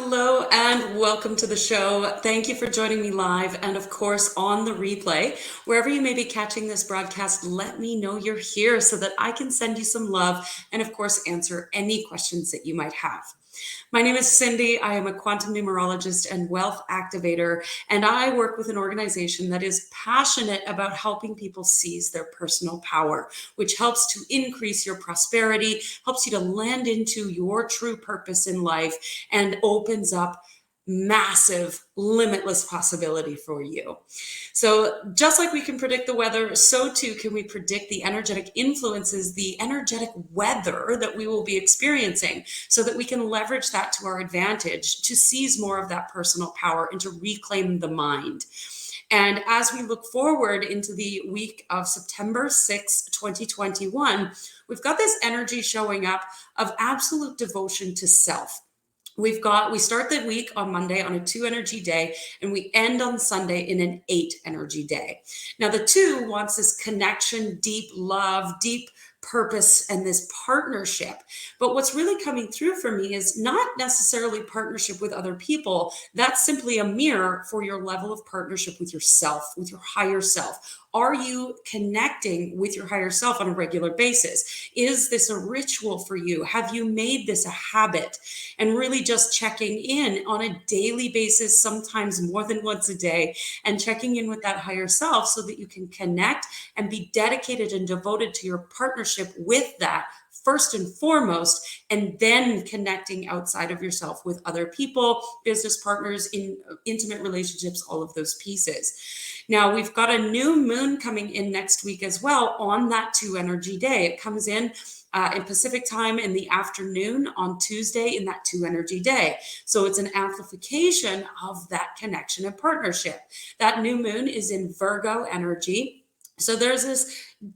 Hello and welcome to the show. Thank you for joining me live and of course on the replay. Wherever you may be catching this broadcast, let me know you're here so that I can send you some love and of course answer any questions that you might have. My name is Cindy. I am a quantum numerologist and wealth activator, and I work with an organization that is passionate about helping people seize their personal power, which helps to increase your prosperity, helps you to land into your true purpose in life, and opens up massive, limitless possibility for you. So just like we can predict the weather, so too can we predict the energetic influences, the energetic weather that we will be experiencing, so that we can leverage that to our advantage to seize more of that personal power and to reclaim the mind. And as we look forward into the week of September 6, 2021, we've got this energy showing up of absolute devotion to self. We start the week on Monday on a 2 energy day, and we end on Sunday in an 8 energy day. Now, the 2 wants this connection, deep love, deep purpose, and this partnership. But what's really coming through for me is not necessarily partnership with other people. That's simply a mirror for your level of partnership with yourself, with your higher self. Are you connecting with your higher self on a regular basis? Is this a ritual for you? Have you made this a habit? And really just checking in on a daily basis, sometimes more than once a day, and checking in with that higher self so that you can connect and be dedicated and devoted to your partnership with that first and foremost, and then connecting outside of yourself with other people, business partners, in intimate relationships, all of those pieces. Now, we've got a new moon coming in next week as well on that 2 energy day. It comes in Pacific time in the afternoon on Tuesday in that 2 energy day. So it's an amplification of that connection and partnership. That new moon is in Virgo energy. So there's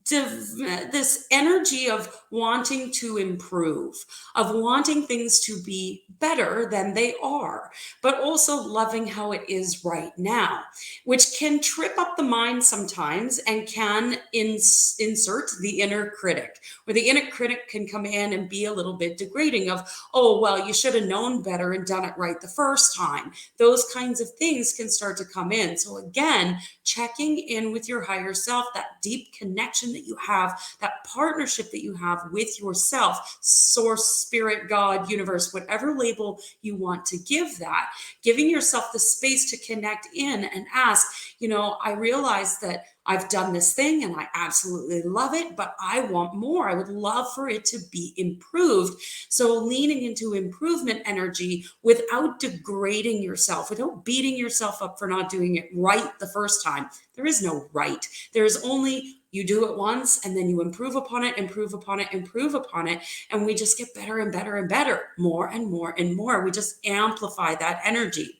this energy of wanting to improve, of wanting things to be better than they are, but also loving how it is right now, which can trip up the mind sometimes and can insert the inner critic, where the inner critic can come in and be a little bit degrading of, oh, well, you should have known better and done it right the first time. Those kinds of things can start to come in. So again, checking in with your higher self, that deep connection that you have, that partnership that you have with yourself, source, spirit, God, universe, whatever label you want to give that, giving yourself the space to connect in and ask, I realize that I've done this thing and I absolutely love it, but I want more. I would love for it to be improved. So leaning into improvement energy without degrading yourself, without beating yourself up for not doing it right the first time. There is no right. There is only you do it once and then you improve upon it, improve upon it, improve upon it. And we just get better and better and better, more and more and more. We just amplify that energy.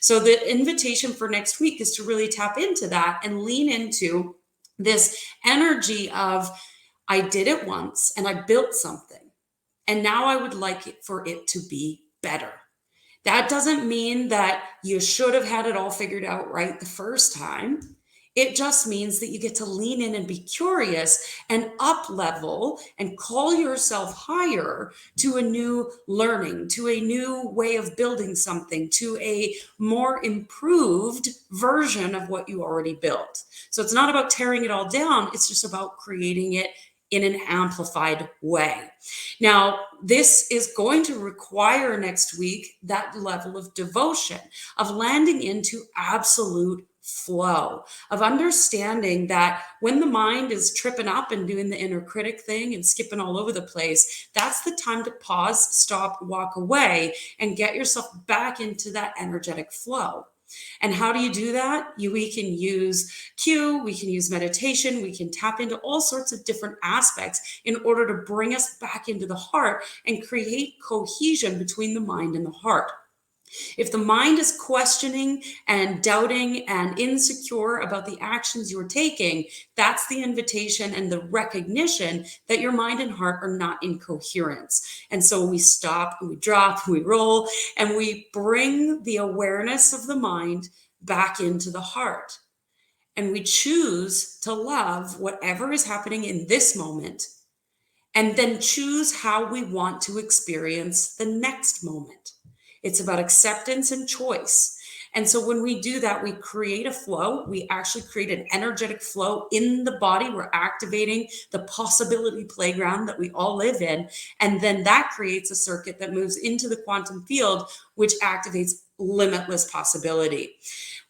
So the invitation for next week is to really tap into that and lean into this energy of, I did it once and I built something, and now I would like it for it to be better. That doesn't mean that you should have had it all figured out right the first time. It just means that you get to lean in and be curious and up level and call yourself higher to a new learning, to a new way of building something, to a more improved version of what you already built. So it's not about tearing it all down. It's just about creating it in an amplified way. Now, this is going to require next week that level of devotion, of landing into absolute flow, of understanding that when the mind is tripping up and doing the inner critic thing and skipping all over the place, that's the time to pause, stop, walk away, and get yourself back into that energetic flow. And how do you do that? We can use DoTheQuE, we can use meditation, we can tap into all sorts of different aspects in order to bring us back into the heart and create cohesion between the mind and the heart. If the mind is questioning and doubting and insecure about the actions you're taking, that's the invitation and the recognition that your mind and heart are not in coherence. And so we stop, we drop, we roll, and we bring the awareness of the mind back into the heart. And we choose to love whatever is happening in this moment, and then choose how we want to experience the next moment. It's about acceptance and choice. And so when we do that, we create a flow. We actually create an energetic flow in the body. We're activating the possibility playground that we all live in. And then that creates a circuit that moves into the quantum field, which activates limitless possibility.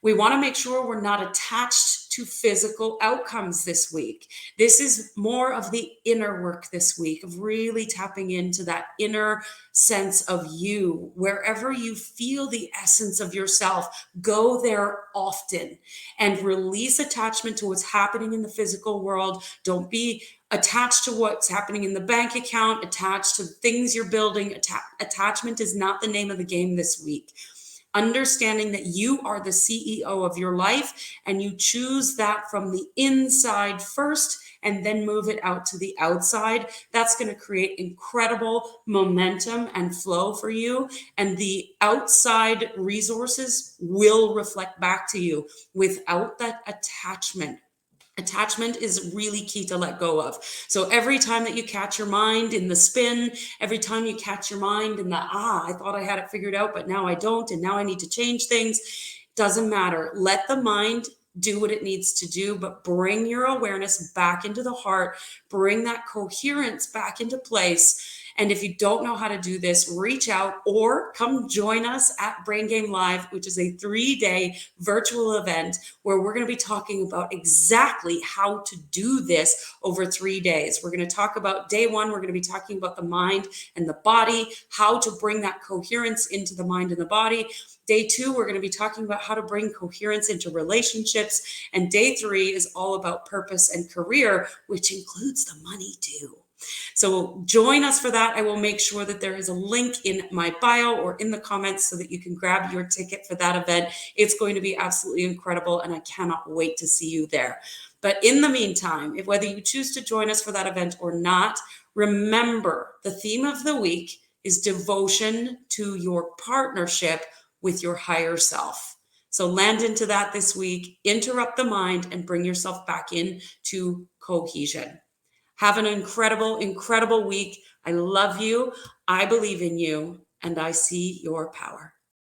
We want to make sure we're not attached to physical outcomes this week. This is more of the inner work this week, of really tapping into that inner sense of you. Wherever you feel the essence of yourself, go there often and release attachment to what's happening in the physical world. Don't be attached to what's happening in the bank account, attached to things you're building. Attachment is not the name of the game this week. Understanding that you are the CEO of your life and you choose that from the inside first and then move it out to the outside. That's going to create incredible momentum and flow for you. And the outside resources will reflect back to you without that attachment. Attachment is really key to let go of. So every time that you catch your mind in the spin, every time you catch your mind in the, I thought I had it figured out, but now I don't, and now I need to change things, doesn't matter. Let the mind do what it needs to do, but bring your awareness back into the heart, bring that coherence back into place. And if you don't know how to do this, reach out or come join us at Brain Game Live, which is a 3-day virtual event where we're going to be talking about exactly how to do this over 3 days. We're going to talk about day one. We're going to be talking about the mind and the body, how to bring that coherence into the mind and the body. Day 2, we're going to be talking about how to bring coherence into relationships. And day 3 is all about purpose and career, which includes the money too. So join us for that. I will make sure that there is a link in my bio or in the comments so that you can grab your ticket for that event. It's going to be absolutely incredible, and I cannot wait to see you there. But in the meantime, whether you choose to join us for that event or not, remember the theme of the week is devotion to your partnership with your higher self. So land into that this week, interrupt the mind, and bring yourself back into cohesion. Have an incredible, incredible week. I love you. I believe in you, and I see your power.